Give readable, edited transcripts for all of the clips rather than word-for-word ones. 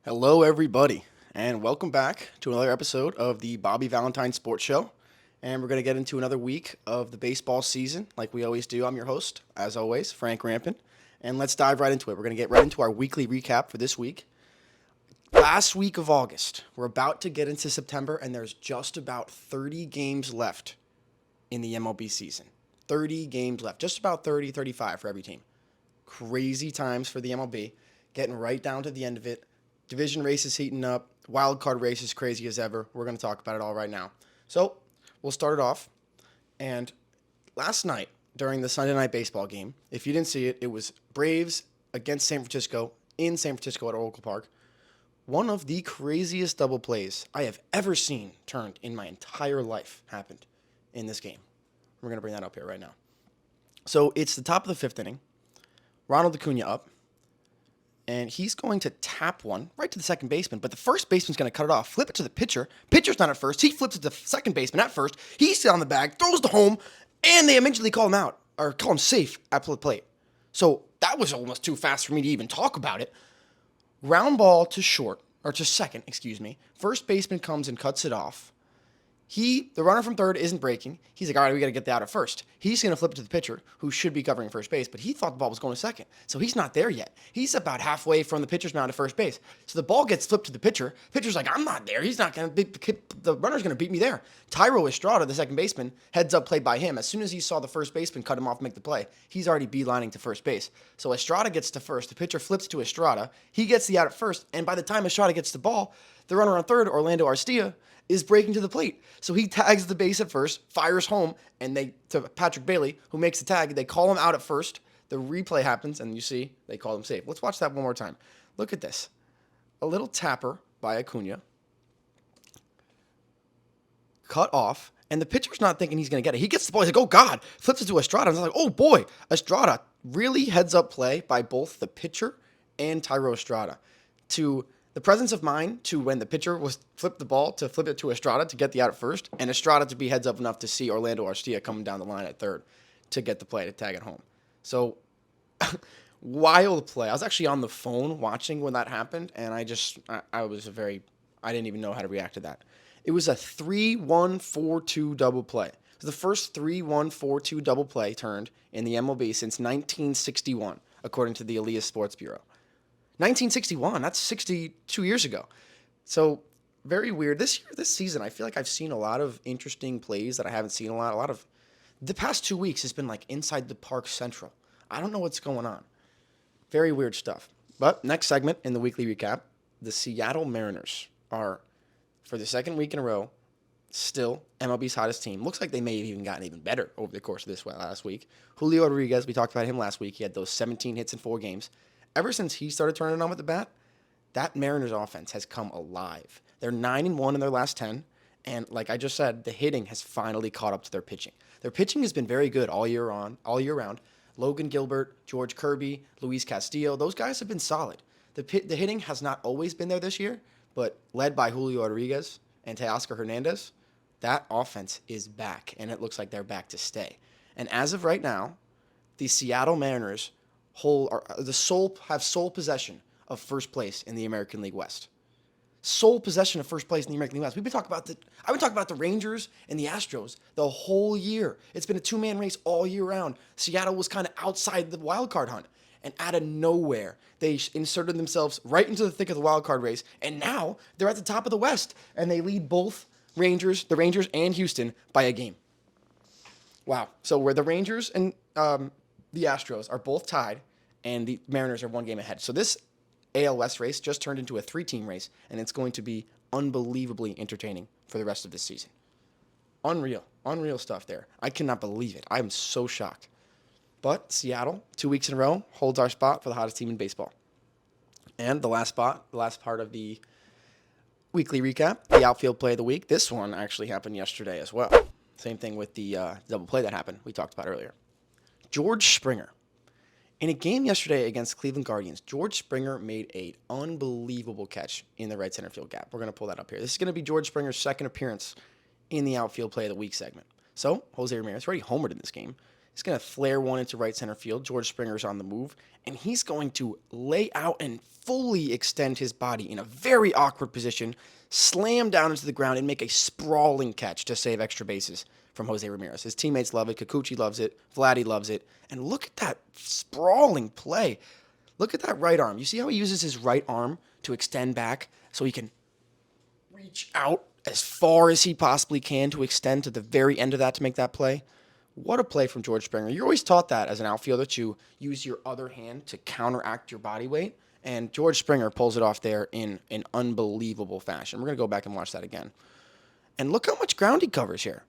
Hello, everybody, and welcome back to another episode of the Bobby Valentine Sports Show. And we're going to get into another week of the baseball season, like we always do. I'm your host, as always, Frank Rampin. And let's dive right into it. We're going to get right into our weekly recap for this week. Last week of August, we're about to get into September, and there's just about 30 games left in the MLB season. 30 games left, just about 30, 35 for every team. Crazy times for the MLB, getting right down to the end of it. Division race is heating up. Wild card race is crazy as ever. We're going to talk about it all right now. So we'll start it off. And last night during the Sunday night baseball game, if you didn't see it, it was Braves against San Francisco in San Francisco at Oracle Park. One of the craziest double plays I have ever seen turned in my entire life happened in this game. We're going to bring that up here right now. So it's the top of the fifth inning. Ronald Acuna up. And he's going to tap one right to the second baseman, but the first baseman's going to cut it off, flip it to the pitcher. Pitcher's not at first. He flips it to the second baseman at first. He's on the bag, throws to home, and they immediately call him out, or call him safe at the plate. So that was almost too fast for me to even talk about it. Ground ball to short, or to second, excuse me. First baseman comes and cuts it off. The runner from third isn't breaking. He's like, all right, we got to get that out at first. He's going to flip it to the pitcher, who should be covering first base, but he thought the ball was going to second. So he's not there yet. He's about halfway from the pitcher's mound to first base. So the ball gets flipped to the pitcher. Pitcher's like, I'm not there. He's not going to the runner's going to beat me there. Tyro Estrada, the second baseman, heads up play by him. As soon as he saw the first baseman cut him off and make the play, he's already beelining to first base. So Estrada gets to first. The pitcher flips to Estrada. He gets the out at first, and by the time Estrada gets the ball, the runner on third, Orlando Arcia, is breaking to the plate. So he tags the base at first, fires home, and to Patrick Bailey, who makes the tag. They call him out at first. The replay happens, and you see they call him safe. Let's watch that one more time. Look at this. A little tapper by Acuna. Cut off, and the pitcher's not thinking he's going to get it. He gets the ball. He's like, oh, God. Flips it to Estrada. And I was like, oh, boy. Estrada, really heads-up play by both the pitcher and Tyro Estrada to the presence of mind to when the pitcher was flipped the ball to flip it to Estrada to get the out at first, and Estrada to be heads up enough to see Orlando Arcia coming down the line at third to get the play to tag it home. So, wild play. I was actually on the phone watching when that happened, and I didn't even know how to react to that. It was a 3-1-4-2 double play. It was the first 3-1-4-2 double play turned in the MLB since 1961, according to the Elias Sports Bureau. 1961, that's 62 years ago. So, very weird. This season, I feel like I've seen a lot of interesting plays that I haven't seen a lot of. The past 2 weeks has been like inside the park central. I don't know what's going on. Very weird stuff. But next segment in the weekly recap, the Seattle Mariners are, for the second week in a row, still MLB's hottest team. Looks like they may have even gotten even better over the course of this last week. Julio Rodriguez, we talked about him last week. He had those 17 hits in 4 games. Ever since he started turning on with the bat, that Mariners offense has come alive. They're 9-1 in their last 10, and like I just said, the hitting has finally caught up to their pitching. Their pitching has been very good all year round. Logan Gilbert, George Kirby, Luis Castillo, those guys have been solid. The hitting has not always been there this year, but led by Julio Rodriguez and Teoscar Hernandez, that offense is back, and it looks like they're back to stay. And as of right now, the Seattle Mariners have sole possession of first place in the American League West. Sole possession of first place in the American League West. I've been talking about the Rangers and the Astros the whole year. It's been a two-man race all year round. Seattle was kind of outside the wild card hunt, and out of nowhere, they inserted themselves right into the thick of the wild card race, and now they're at the top of the West, and they lead both the Rangers and Houston by a game. Wow. So where the Rangers and the Astros are both tied, and the Mariners are 1 game ahead. So this AL West race just turned into a 3-team race, and it's going to be unbelievably entertaining for the rest of this season. Unreal stuff there. I cannot believe it. I'm so shocked. But Seattle, 2 weeks in a row, holds our spot for the hottest team in baseball. And the last part of the weekly recap, the outfield play of the week. This one actually happened yesterday as well. Same thing with the double play that happened we talked about earlier. George Springer. In a game yesterday against Cleveland Guardians, George Springer made an unbelievable catch in the right center field gap. We're going to pull that up here. This is going to be George Springer's second appearance in the outfield play of the week segment. So, Jose Ramirez already homered in this game. He's going to flare one into right center field. George Springer's on the move, and he's going to lay out and fully extend his body in a very awkward position, slam down into the ground, and make a sprawling catch to save extra bases from Jose Ramirez. His teammates love it. Kikuchi loves it. Vladdy loves it. And look at that sprawling play. Look at that right arm. You see how he uses his right arm to extend back so he can reach out as far as he possibly can to extend to the very end of that to make that play? What a play from George Springer. You're always taught that as an outfielder to use your other hand to counteract your body weight. And George Springer pulls it off there in an unbelievable fashion. We're going to go back and watch that again. And look how much ground he covers here.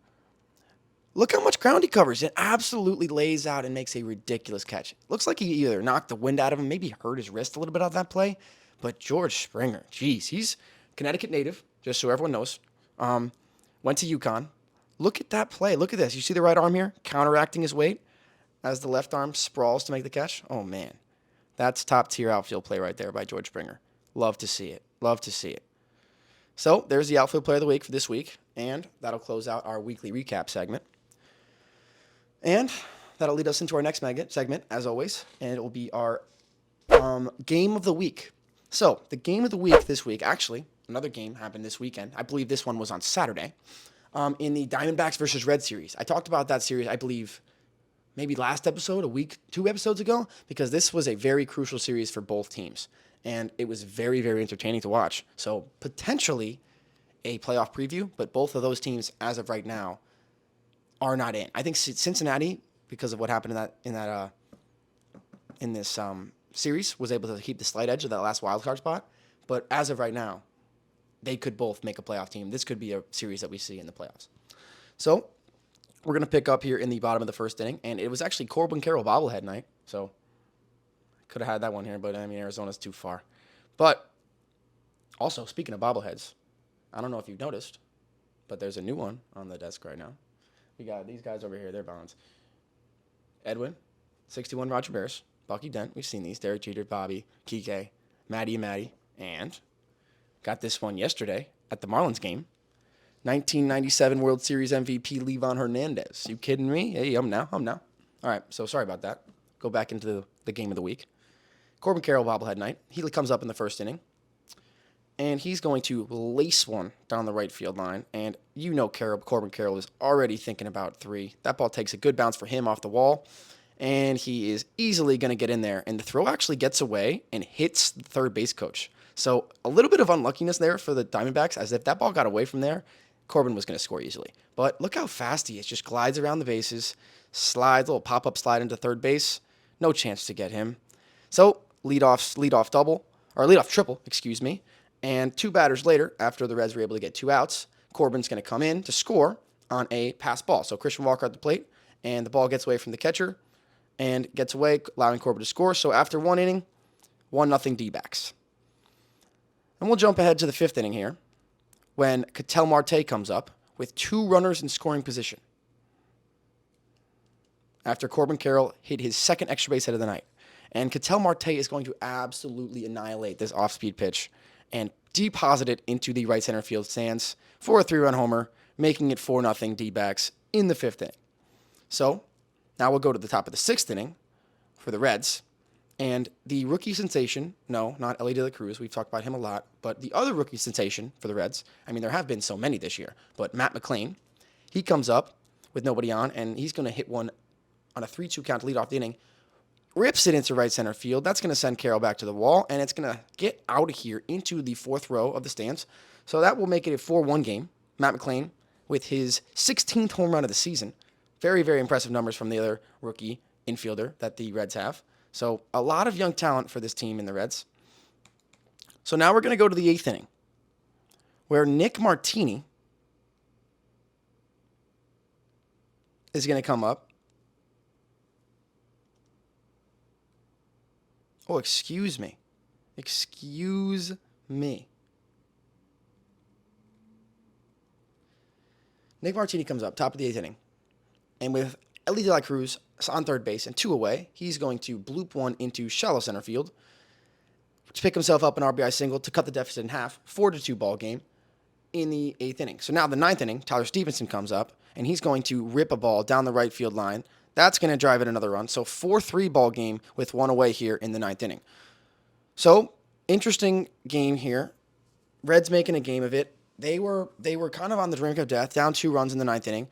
Look how much ground he covers. It absolutely lays out and makes a ridiculous catch. Looks like he either knocked the wind out of him, maybe hurt his wrist a little bit on that play. But George Springer, geez, he's Connecticut native, just so everyone knows. Went to UConn. Look at that play. Look at this. You see the right arm here counteracting his weight as the left arm sprawls to make the catch? Oh, man. That's top-tier outfield play right there by George Springer. Love to see it. Love to see it. So there's the outfield player of the week for this week, and that'll close out our weekly recap segment. And that'll lead us into our next segment, as always, and it will be our game of the week. So the game of the week this week, actually, another game happened this weekend. I believe this one was on Saturday in the Diamondbacks versus Reds series. I talked about that series, I believe, maybe last episode, a week, 2 episodes ago, because this was a very crucial series for both teams. And it was very, very entertaining to watch. So potentially a playoff preview, but both of those teams, as of right now, are not in. I think Cincinnati, because of what happened in this series, was able to keep the slight edge of that last wildcard spot. But as of right now, they could both make a playoff team. This could be a series that we see in the playoffs. So we're going to pick up here in the bottom of the first inning, and it was actually Corbin Carroll bobblehead night. So could have had that one here, but I mean, Arizona's too far. But also, speaking of bobbleheads, I don't know if you've noticed, but there's a new one on the desk right now. We got these guys over here, they're bonds. Edwin, 61 Roger Bears, Bucky Dent, we've seen these, Derek Jeter, Bobby, Kike, Matty, and got this one yesterday at the Marlins game. 1997 World Series MVP Livan Hernandez. You kidding me? Hey, I'm now. All right, so sorry about that. Go back into the game of the week. Corbin Carroll bobblehead night. He comes up in the first inning, and he's going to lace one down the right field line. And you know Corbin Carroll is already thinking about 3. That ball takes a good bounce for him off the wall, and he is easily going to get in there. And the throw actually gets away and hits the third base coach. So a little bit of unluckiness there for the Diamondbacks, as if that ball got away from there, Corbin was going to score easily. But look how fast he is. Just glides around the bases, slides, little pop-up slide into third base. No chance to get him. So leadoff triple, and 2 batters later, after the Reds were able to get 2 outs, Corbin's going to come in to score on a pass ball. So Christian Walker at the plate, and the ball gets away from the catcher and gets away, allowing Corbin to score. So after 1 inning, 1-0 D-backs. And we'll jump ahead to the 5th inning here, when Ketel Marte comes up with 2 runners in scoring position after Corbin Carroll hit his second extra base hit of the night. And Ketel Marte is going to absolutely annihilate this off-speed pitch and deposit it into the right center field stands for a 3-run homer, making it 4-0 D-backs in the 5th inning. So now we'll go to the top of the 6th inning for the Reds. And the rookie sensation, no, not Ellie De La Cruz, we've talked about him a lot, but the other rookie sensation for the Reds, I mean, there have been so many this year, but Matt McClain, he comes up with nobody on, and he's going to hit one on a 3-2 count to lead off the inning, rips it into right center field. That's going to send Carroll back to the wall, and it's going to get out of here into the 4th row of the stands. So that will make it a 4-1 game. Matt McClain with his 16th home run of the season. Very, very impressive numbers from the other rookie infielder that the Reds have. So a lot of young talent for this team in the Reds. So now we're going to go to the 8th inning, where Nick Martini is going to come up. Oh, excuse me. Nick Martini comes up, top of the 8th inning. And with Ellie De La Cruz on third base and 2 away, he's going to bloop one into shallow center field to pick himself up an RBI single to cut the deficit in half, 4-2 ball game in the 8th inning. So now the 9th inning, Tyler Stevenson comes up, and he's going to rip a ball down the right field line That's going to drive in another run. So 4-3 ball game with one away here in the ninth inning. So interesting game here. Reds making a game of it. They were kind of on the brink of death, down 2 runs in the ninth inning.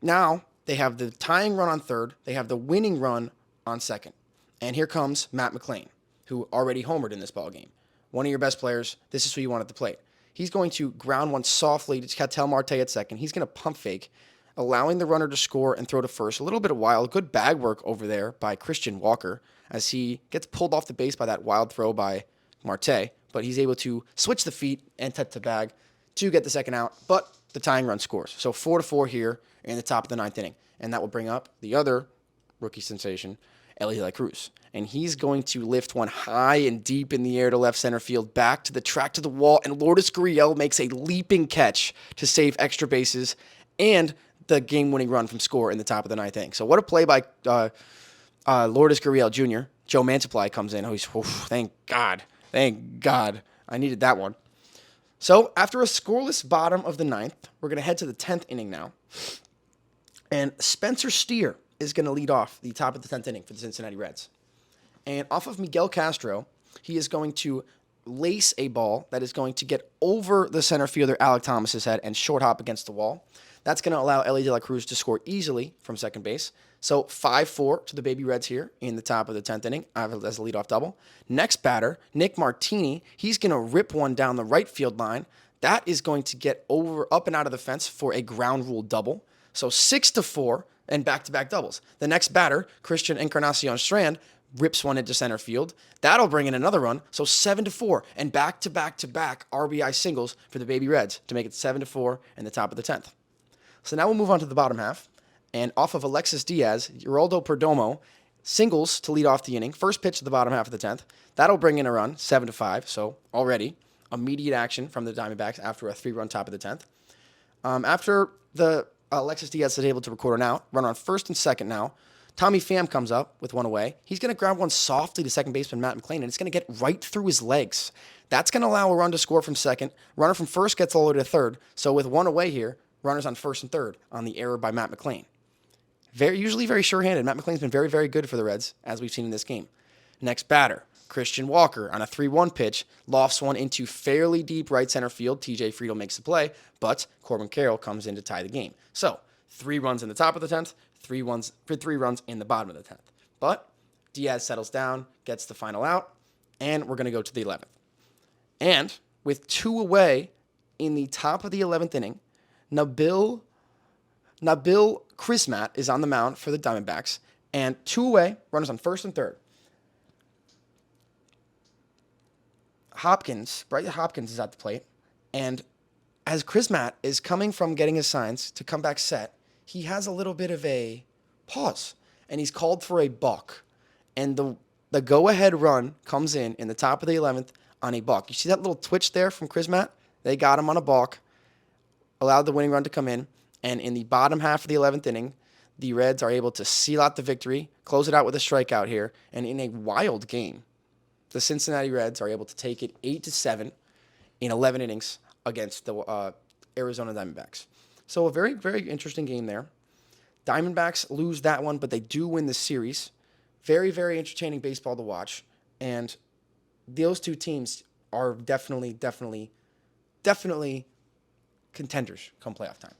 Now they have the tying run on third. They have the winning run on second. And here comes Matt McLain, who already homered in this ball game. One of your best players. This is who you want at the plate. He's going to ground one softly to Ketel Marte at second. He's going to pump fake, allowing the runner to score and throw to first. A little bit of wild, good bag work over there by Christian Walker as he gets pulled off the base by that wild throw by Marte, but he's able to switch the feet and touch the bag to get the second out, but the tying run scores. So 4-4 here in the top of the ninth inning, and that will bring up the other rookie sensation, Ellie De La Cruz. And he's going to lift one high and deep in the air to left center field, back to the track to the wall, and Lourdes Gurriel makes a leaping catch to save extra bases and the game-winning run from score in the top of the ninth inning. So what a play by Lourdes Gurriel Jr. Joe Mantiply comes in. Oh, thank God. Thank God. I needed that one. So after a scoreless bottom of the ninth, we're going to head to the 10th inning now. And Spencer Steer is going to lead off the top of the 10th inning for the Cincinnati Reds. And off of Miguel Castro, he is going to lace a ball that is going to get over the center fielder Alec Thomas's head and short hop against the wall. That's going to allow Ellie De La Cruz to score easily from second base. So 5-4 to the Baby Reds here in the top of the 10th inning as a leadoff double. Next batter, Nick Martini. He's going to rip one down the right field line. That is going to get up and out of the fence for a ground rule double. So 6-4 and back-to-back doubles. The next batter, Christian Encarnacion Strand, rips one into center field. That'll bring in another run. So 7-4 and back-to-back-to-back RBI singles for the Baby Reds to make it 7-4 in the top of the 10th. So now we'll move on to the bottom half. And off of Alexis Diaz, Geraldo Perdomo singles to lead off the inning. First pitch to the bottom half of the 10th. That'll bring in a run, 7-5. So already immediate action from the Diamondbacks after a 3-run top of the 10th. After the Alexis Diaz is able to record an out, run on first and second now. Tommy Pham comes up with one away. He's going to ground one softly to second baseman Matt McLain, and it's going to get right through his legs. That's going to allow a run to score from second. Runner from first gets all the way to third. So with one away here, runners on first and third on the error by Matt McLain. Usually very sure-handed. Matt McLain's been very, very good for the Reds, as we've seen in this game. Next batter, Christian Walker on a 3-1 pitch, lofts one into fairly deep right center field. TJ Friedel makes the play, but Corbin Carroll comes in to tie the game. So 3 runs in the top of the 10th, 3 runs in the bottom of the 10th. But Diaz settles down, gets the final out, and we're going to go to the 11th. And with 2 away in the top of the 11th inning, Nabil Chrismat is on the mound for the Diamondbacks, and 2 away, runners on first and third. Bryce Hopkins is at the plate, and as Chrismat is coming from getting his signs to come back set, he has a little bit of a pause, and he's called for a balk, and the go-ahead run comes in the top of the 11th on a balk. You see that little twitch there from Chrismat? They got him on a balk, allowed the winning run to come in, and in the bottom half of the 11th inning, the Reds are able to seal out the victory, close it out with a strikeout here, and in a wild game, the Cincinnati Reds are able to take it 8-7 in 11 innings against the Arizona Diamondbacks. So a very, very interesting game there. Diamondbacks lose that one, but they do win the series. Very, very entertaining baseball to watch, and those two teams are definitely contenders come playoff time.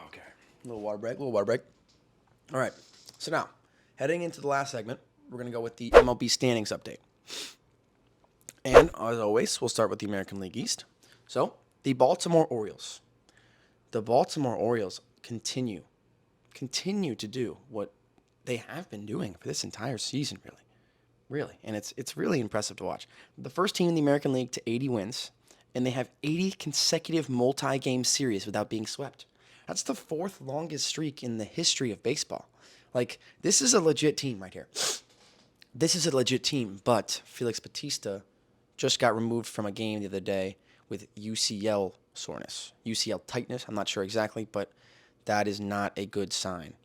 Okay. Little water break. All right. So now, heading into the last segment, we're going to go with the MLB standings update. And as always, we'll start with the American League East. So, the Baltimore Orioles. The Baltimore Orioles continue to do what they have been doing for this entire season, really. And it's really impressive to watch. The first team in the American League to 80 wins, and they have 80 consecutive multi-game series without being swept. That's the 4th longest streak in the history of baseball. Like, this is a legit team right here. This is a legit team, but Felix Bautista just got removed from a game the other day with UCL soreness, UCL tightness. I'm not sure exactly, but that is not a good sign.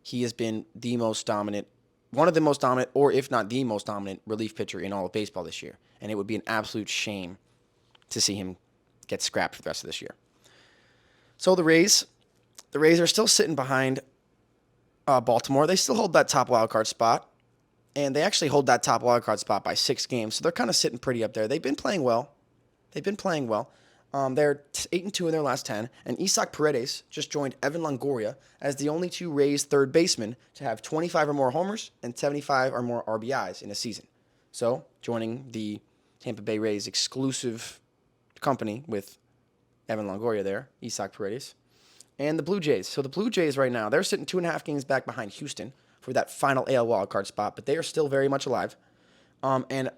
He has been the most dominant, one of the most dominant, or if not the most dominant relief pitcher in all of baseball this year. And it would be an absolute shame to see him get scrapped for the rest of this year. So the Rays are still sitting behind Baltimore. They still hold that top wild card spot, and they actually hold that top wild card spot by 6 games. So they're kind of sitting pretty up there. They've been playing well. They're 8-2 in their last 10, and Isaac Paredes just joined Evan Longoria as the only 2 Rays third basemen to have 25 or more homers and 75 or more RBIs in a season. So joining the Tampa Bay Rays exclusive company with Evan Longoria there, Isaac Paredes, and the Blue Jays. So the Blue Jays right now, they're sitting 2.5 games back behind Houston for that final AL wildcard spot, but they are still very much alive. And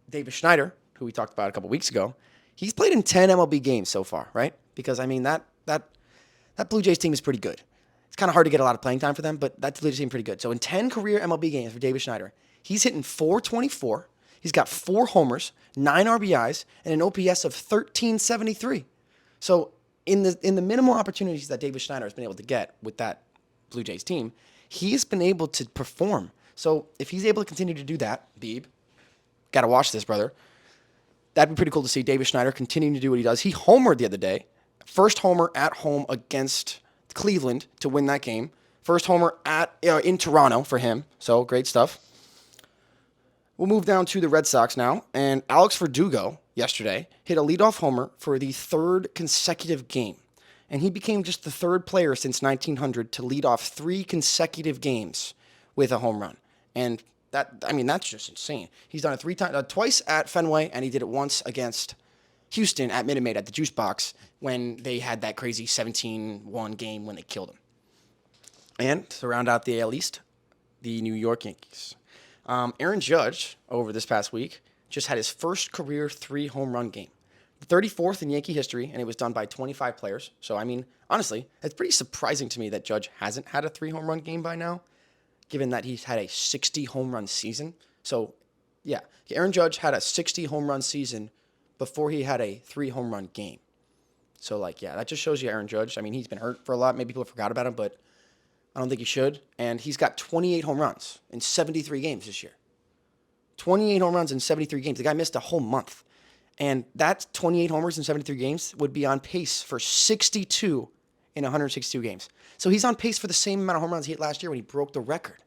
David Schneider, who we talked about a couple weeks ago, he's played in 10 MLB games so far, right? Because, I mean, that Blue Jays team is pretty good. It's kind of hard to get a lot of playing time for them, but that Blue Jays team is pretty good. So in 10 career MLB games for David Schneider, he's hitting .424. He's got 4 homers, 9 RBIs, and an OPS of 1373. So in the minimal opportunities that David Schneider has been able to get with that Blue Jays team, he's been able to perform. So if he's able to continue to do that, Beeb, got to watch this, brother. That'd be pretty cool to see David Schneider continuing to do what he does. He homered the other day. First homer at home against Cleveland to win that game. First homer in Toronto for him. So great stuff. We'll move down to the Red Sox now. And Alex Verdugo yesterday hit a leadoff homer for the 3rd consecutive game. And he became just the 3rd player since 1900 to lead off 3 consecutive games with a home run. And that's just insane. He's done it twice at Fenway, and he did it once against Houston at Minute Maid at the Juice Box when they had that crazy 17-1 game when they killed him. And to round out the AL East, the New York Yankees. Aaron Judge, over this past week, just had his first career 3 home run game. The 34th in Yankee history, and it was done by 25 players. So, I mean, honestly, it's pretty surprising to me that Judge hasn't had a 3 home run game by now, given that he's had a 60 home run season. So, yeah, Aaron Judge had a 60 home run season before he had a 3 home run game. So, that just shows you Aaron Judge. I mean, he's been hurt for a lot. Maybe people have forgot about him, but I don't think he should. And he's got 28 home runs in 73 games this year. 28 home runs in 73 games. The guy missed a whole month. And that 28 homers in 73 games would be on pace for 62 in 162 games. So he's on pace for the same amount of home runs he hit last year when he broke the record.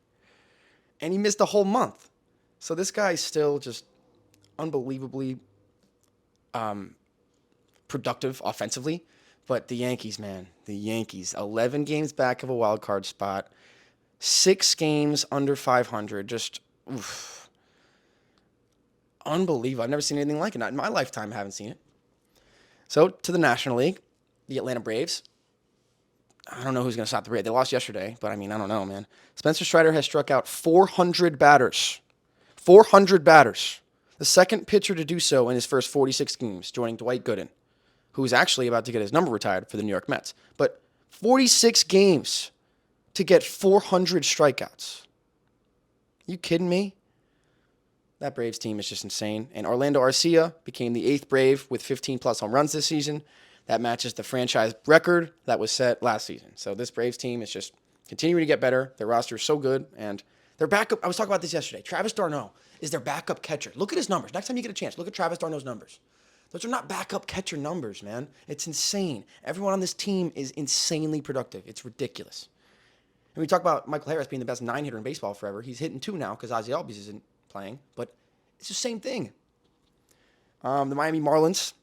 And he missed a whole month. So this guy's still just unbelievably productive offensively. But the Yankees, man, 11 games back of a wild card spot, 6 games under 500, just unbelievable. I've never seen anything like it. Not in my lifetime, I haven't seen it. So to the National League, the Atlanta Braves. I don't know who's going to stop the Braves. They lost yesterday, but I don't know, man. Spencer Strider has struck out 400 batters. 400 batters. The second pitcher to do so in his first 46 games, joining Dwight Gooden, who is actually about to get his number retired for the New York Mets. But 46 games to get 400 strikeouts. You kidding me? That Braves team is just insane. And Orlando Arcia became the 8th Brave with 15-plus home runs this season. That matches the franchise record that was set last season. So this Braves team is just continuing to get better. Their roster is so good. And their backup, I was talking about this yesterday. Travis d'Arnaud is their backup catcher. Look at his numbers. Next time you get a chance, look at Travis d'Arnaud's numbers. Those are not backup catcher numbers, man. It's insane. Everyone on this team is insanely productive. It's ridiculous. And we talk about Michael Harris being the best 9-hitter in baseball forever. He's hitting 2 now because Ozzie Albies isn't playing, but it's the same thing. The Miami Marlins,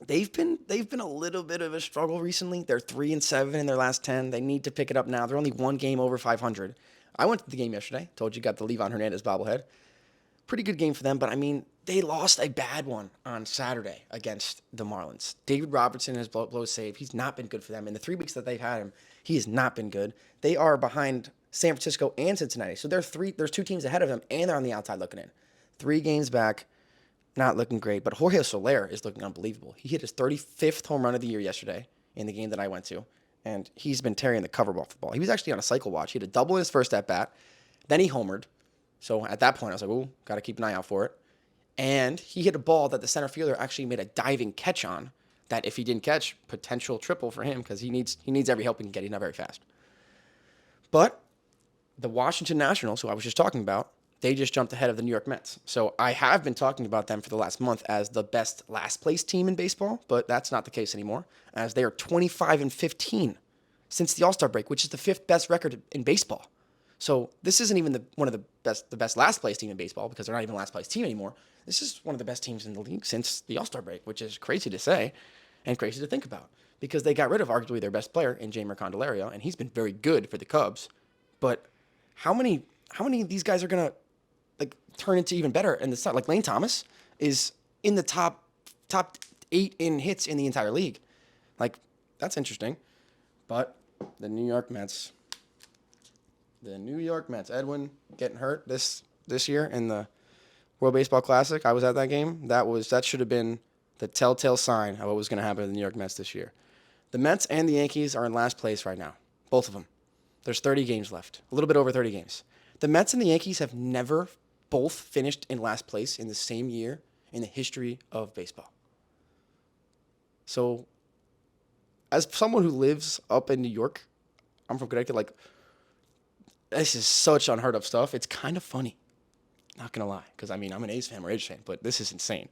they've been a little bit of a struggle recently. They're 3-7 in their last 10. They need to pick it up now. They're only 1 game over 500. I went to the game yesterday. Told you got the Levon Hernandez bobblehead. Pretty good game for them, but they lost a bad one on Saturday against the Marlins. David Robertson has blown save. He's not been good for them. In the 3 weeks that they've had him, he has not been good. They are behind San Francisco and Cincinnati. So there's 2 teams ahead of them, and they're on the outside looking in. 3 games back, not looking great. But Jorge Soler is looking unbelievable. He hit his 35th home run of the year yesterday in the game that I went to, and he's been tearing the cover off the ball. He was actually on a cycle watch. He had a double in his first at-bat. Then he homered. So at that point, I was like, ooh, got to keep an eye out for it. And he hit a ball that the center fielder actually made a diving catch on, that if he didn't catch, potential triple for him because he needs every help he can get. He's not very fast. But the Washington Nationals, who I was just talking about, they just jumped ahead of the New York Mets. So I have been talking about them for the last month as the best last place team in baseball, but that's not the case anymore, as they are 25-15 since the All-Star break, which is the fifth best record in baseball. So this isn't even one of the best last place team in baseball, because they're not even a last place team anymore. This is one of the best teams in the league since the All-Star break, which is crazy to say and crazy to think about, because they got rid of arguably their best player in Jeimer Candelario, and he's been very good for the Cubs. But how many of these guys are gonna like turn into even better? And it's not like Lane Thomas is in the top 8 in hits in the entire league. Like, that's interesting. But the New York Mets, Edwin getting hurt this year in the World Baseball Classic. I was at that game. That should have been the telltale sign of what was going to happen to the New York Mets this year. The Mets and the Yankees are in last place right now, both of them. There's 30 games left, a little bit over 30 games. The Mets and the Yankees have never both finished in last place in the same year in the history of baseball. So, as someone who lives up in New York, I'm from Connecticut, like, this is such unheard of stuff. It's kind of funny. Not going to lie, because, I mean, I'm an A's fan or A's fan, but this is insane.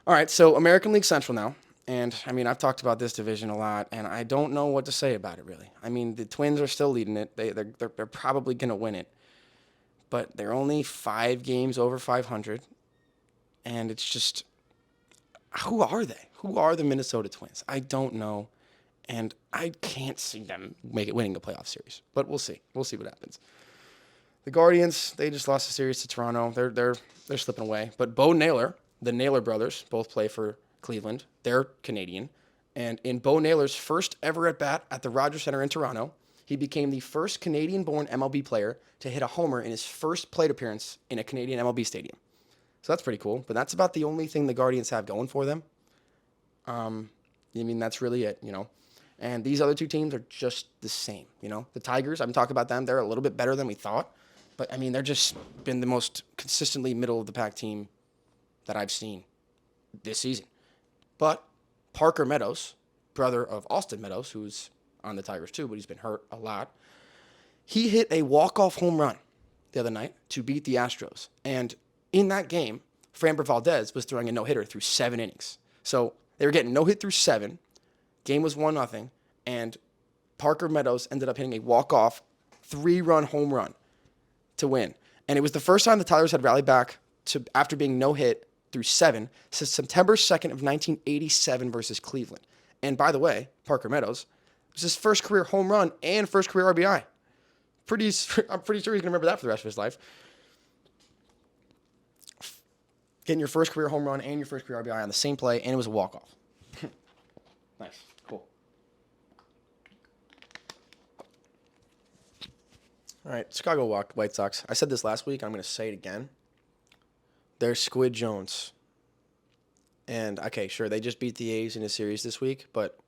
All right, so American League Central now. And, I mean, I've talked about this division a lot, and I don't know what to say about it, really. I mean, the Twins are still leading it. They're probably going to win it. But they're only 5 games over 500. And it's just, who are they? Who are the Minnesota Twins? I don't know. And I can't see them winning a playoff series. But we'll see. We'll see what happens. The Guardians, they just lost a series to Toronto. They're slipping away. But Bo Naylor, the Naylor brothers, both play for Cleveland. They're Canadian. And in Bo Naylor's first ever at-bat at the Rogers Center in Toronto, he became the first Canadian-born MLB player to hit a homer in his first plate appearance in a Canadian MLB stadium. So that's pretty cool. But that's about the only thing the Guardians have going for them. I mean, that's really it, you know. And these other two teams are just the same, you know. The Tigers, I've been talking about them. They're a little bit better than we thought. But, I mean, they're just been the most consistently middle-of-the-pack team that I've seen this season. But Parker Meadows, brother of Austin Meadows, who's on the Tigers too, but he's been hurt a lot, he hit a walk-off home run the other night to beat the Astros. And in that game, Framber Valdez was throwing a no-hitter through 7 innings. So they were getting no-hit through 7. Game was 1-0. And Parker Meadows ended up hitting a walk-off 3-run home run to win. And it was the first time the Tigers had rallied back to after being no-hit through 7 since September 2nd of 1987 versus Cleveland. And by the way, Parker Meadows, it was his first career home run and first career RBI. I'm pretty sure he's going to remember that for the rest of his life. Getting your first career home run and your first career RBI on the same play, and it was a walk-off. Nice. Cool. All right, Chicago White Sox. I said this last week. I'm going to say it again. They're Squid Jones. And, okay, sure, they just beat the A's in a series this week, but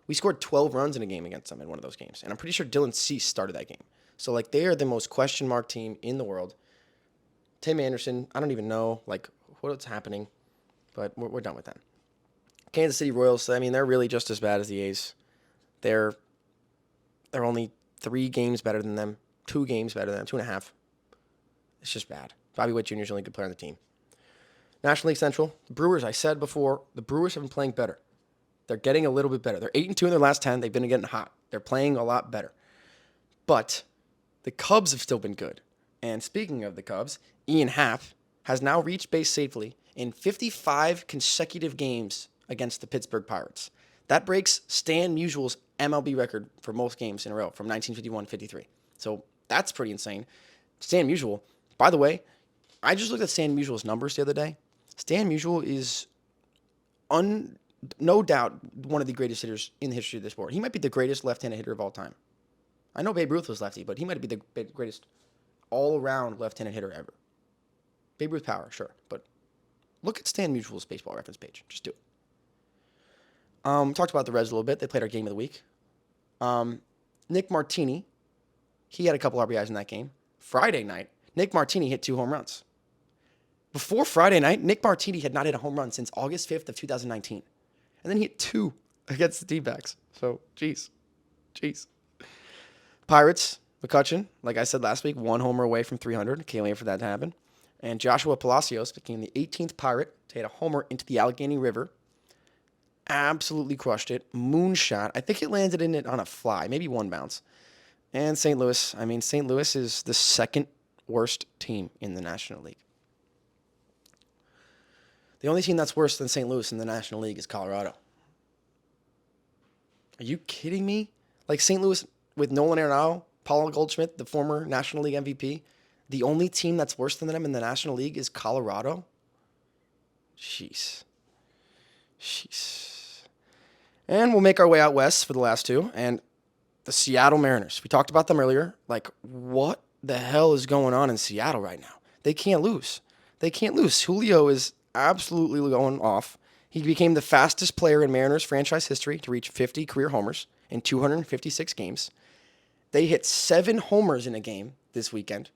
we scored 12 runs in a game against them in one of those games. And I'm pretty sure Dylan Cease started that game. So, like, they are the most question mark team in the world. Tim Anderson, I don't even know, like, what's happening, but we're done with that. Kansas City Royals, I mean, they're really just as bad as the A's. They're only 3 games better than them, 2 games better than them, 2.5. It's just bad. Bobby Witt Jr. is the only good player on the team. National League Central, the Brewers, I said before, the Brewers have been playing better. They're getting a little bit better. They're 8-2 in their last 10. They've been getting hot. They're playing a lot better. But the Cubs have still been good. And speaking of the Cubs, Ian Happ has now reached base safely in 55 consecutive games against the Pittsburgh Pirates. That breaks Stan Musial's MLB record for most games in a row from 1951-53. So that's pretty insane. Stan Musial, by the way, I just looked at Stan Musial's numbers the other day. Stan Musial is no doubt one of the greatest hitters in the history of the sport. He might be the greatest left-handed hitter of all time. I know Babe Ruth was lefty, but he might be the greatest all-around left-handed hitter ever. Babe Ruth power, sure, but look at Stan Musial's baseball reference page. Just do it. Talked about the Reds a little bit. They played our game of the week. Nick Martini, he had a couple RBIs in that game. Friday night, Nick Martini hit 2 home runs. Before Friday night, Nick Martini had not hit a home run since August 5th of 2019. And then he hit 2 against the D-backs. So, jeez. Pirates, McCutcheon, like I said last week, 1 homer away from 300. Can't wait for that to happen. And Joshua Palacios became the 18th Pirate to hit a homer into the Allegheny River. Absolutely crushed it. Moonshot. I think it landed in it on a fly, maybe one bounce. And St. Louis. I mean, St. Louis is the second worst team in the National League. The only team that's worse than St. Louis in the National League is Colorado. Are you kidding me? Like St. Louis with Nolan Arenado, Paul Goldschmidt, the former National League MVP, the only team that's worse than them in the National League is Colorado? Jeez. And we'll make our way out west for the last two. And the Seattle Mariners. We talked about them earlier. Like, what the hell is going on in Seattle right now? They can't lose. Julio is absolutely going off. He became the fastest player in Mariners franchise history to reach 50 career homers in 256 games. They hit 7 homers in a game this weekend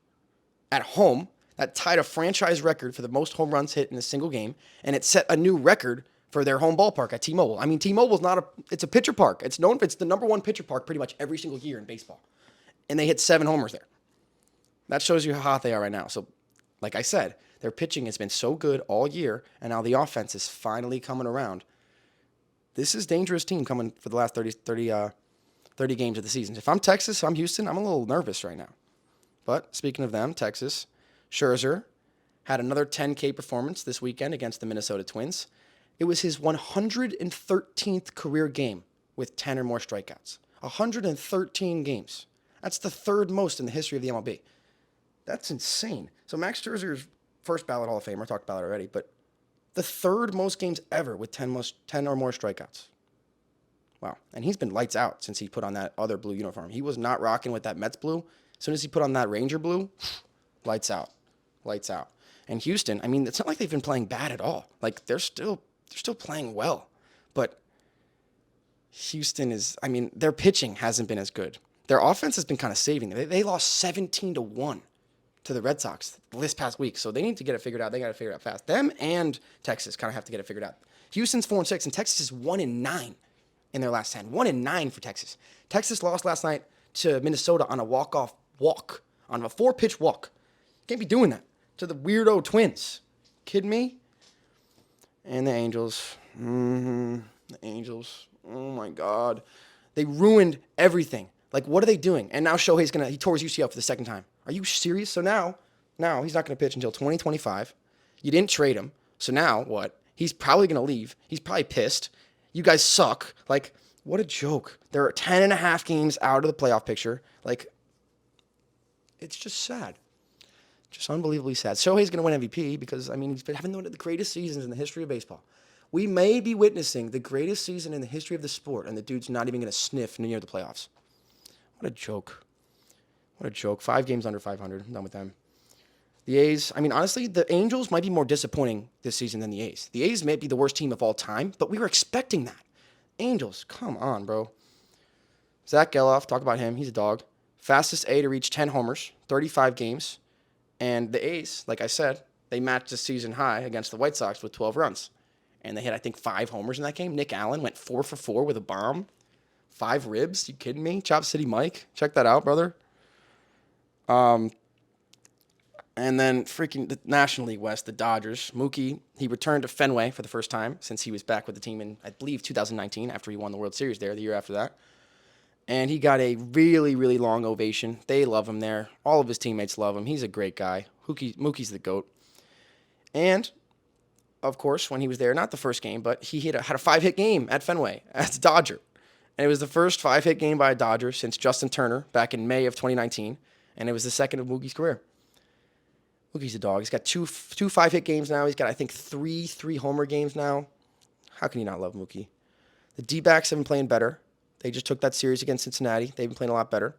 at home. That tied a franchise record for the most home runs hit in a single game, and it set a new record for their home ballpark at T-Mobile. I mean, T-Mobile's it's a pitcher park. It's the number one pitcher park pretty much every single year in baseball. And they hit 7 homers there. That shows you how hot they are right now. So, like I said, their pitching has been so good all year, and now the offense is finally coming around. This is a dangerous team coming for the last 30 games of the season. If I'm Texas, if I'm Houston, I'm a little nervous right now. But speaking of them, Texas, Scherzer had another 10K performance this weekend against the Minnesota Twins. It was his 113th career game with 10 or more strikeouts. 113 games. That's the third most in the history of the MLB. That's insane. So Max Scherzer's first ballot Hall of Famer, talked about it already, but the third most games ever with 10 or more strikeouts. Wow. And he's been lights out since he put on that other blue uniform. He was not rocking with that Mets blue. As soon as he put on that Ranger blue, lights out. And Houston, I mean, it's not like they've been playing bad at all. Like, they're still playing well. But Houston their pitching hasn't been as good. Their offense has been kind of saving them. They lost 17-1 to the Red Sox this past week. So they need to get it figured out. They got to figure it out fast. Them and Texas kind of have to get it figured out. Houston's 4-6, and Texas is 1-9 in their last 10. 1-9 for Texas. Texas lost last night to Minnesota on a walk-off walk, on a 4-pitch walk. Can't be doing that to the weirdo Twins. Kidding me? And the Angels. The Angels. Oh, my God. They ruined everything. Like, what are they doing? And now Shohei's he tore his UCL for the second time. Are you serious? So now he's not going to pitch until 2025. You didn't trade him. So now what? He's probably going to leave. He's probably pissed. You guys suck. Like, what a joke. They're 10.5 games out of the playoff picture. Like, it's just sad. Just unbelievably sad. Shohei's going to win MVP because, he's been having one of the greatest seasons in the history of baseball. We may be witnessing the greatest season in the history of the sport, and the dude's not even going to sniff near the playoffs. What a joke. 5 games under 500. I'm done with them. The A's, honestly, the Angels might be more disappointing this season than the A's. The A's may be the worst team of all time, but we were expecting that. Angels, come on, bro. Zach Geloff, talk about him. He's a dog. Fastest A to reach 10 homers, 35 games. And the A's, like I said, they matched the season high against the White Sox with 12 runs. And they hit, 5 homers in that game. Nick Allen went 4 for 4 with a bomb. 5 ribs? You kidding me? Chop City Mike. Check that out, brother. And then freaking the National League West, the Dodgers. Mookie, he returned to Fenway for the first time since he was back with the team in, I believe, 2019 after he won the World Series there the year after that. And he got a really, really long ovation. They love him there. All of his teammates love him. He's a great guy. Mookie's the GOAT. And, of course, when he was there, not the first game, but he had a 5-hit game at Fenway as a Dodger. And it was the first 5-hit game by a Dodger since Justin Turner back in May of 2019. And it was the second of Mookie's career. Mookie's a dog. He's got two 5-hit games now. He's got, 3 homer games now. How can you not love Mookie? The D-backs have been playing better. They just took that series against Cincinnati. They've been playing a lot better.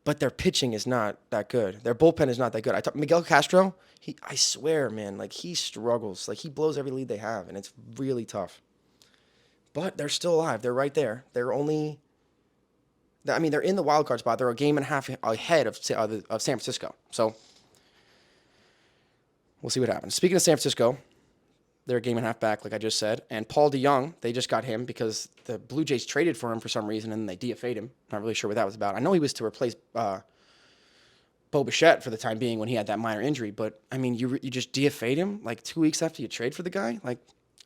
But their pitching is not that good. Their bullpen is not that good. Miguel Castro, I swear, man, he struggles. He blows every lead they have, and it's really tough. But they're still alive. They're right there. They're in the wild card spot. They're a game and a half ahead of San Francisco. So we'll see what happens. Speaking of San Francisco, They're a game and a half back, like I just said. And Paul DeJong, they just got him because the Blue Jays traded for him for some reason, and they DFA'd him. Not really sure what that was about. I know he was to replace Bo Bichette for the time being when he had that minor injury. But, I mean, you just DFA'd him like 2 weeks after you trade for the guy? Like,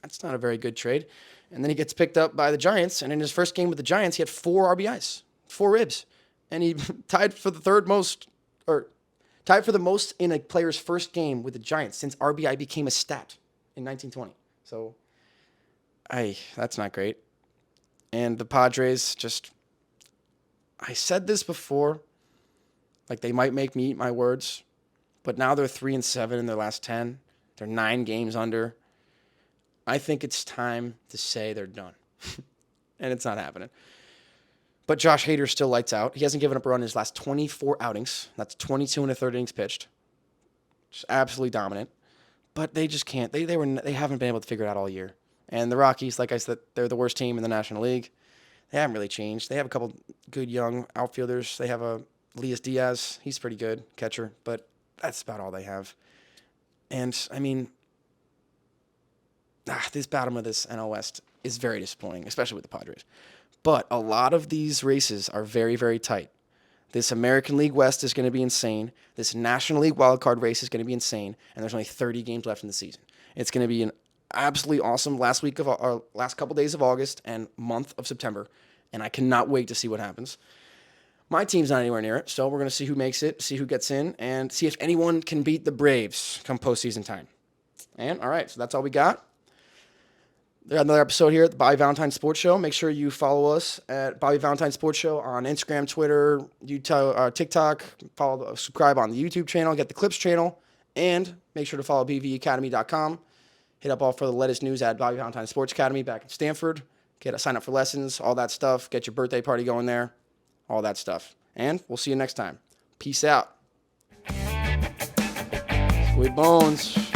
that's not a very good trade. And then he gets picked up by the Giants, and in his first game with the Giants, he had 4 RBIs, 4 ribs. And he tied for the most in a player's first game with the Giants since RBI became a stat in 1920. So, that's not great. And the Padres I said this before, like they might make me eat my words, but now they're 3-7 in their last 10. They're 9 games under. I think it's time to say they're done. And it's not happening. But Josh Hader still lights out. He hasn't given up a run in his last 24 outings. That's 22 1/3 innings pitched. Just absolutely dominant. But they just can't. They haven't been able to figure it out all year. And the Rockies, like I said, they're the worst team in the National League. They haven't really changed. They have a couple good young outfielders. They have Elias Diaz. He's pretty good catcher, but that's about all they have. And I mean, this bottom of this NL West is very disappointing, especially with the Padres. But a lot of these races are very, very tight. This American League West is going to be insane. This National League wildcard race is going to be insane. And there's only 30 games left in the season. It's going to be an absolutely awesome last couple days of August and month of September. And I cannot wait to see what happens. My team's not anywhere near it, so we're going to see who makes it, see who gets in, and see if anyone can beat the Braves come postseason time. And, all right, so that's all we got. Another episode here at the Bobby Valentine Sports Show. Make sure you follow us at Bobby Valentine Sports Show on Instagram, Twitter, YouTube, TikTok. Subscribe on the YouTube channel, get the Clips channel, and make sure to follow bvacademy.com. Hit up all for the latest news at Bobby Valentine Sports Academy back in Stanford. Sign up for lessons, all that stuff. Get your birthday party going there, all that stuff. And we'll see you next time. Peace out. Sweet bones.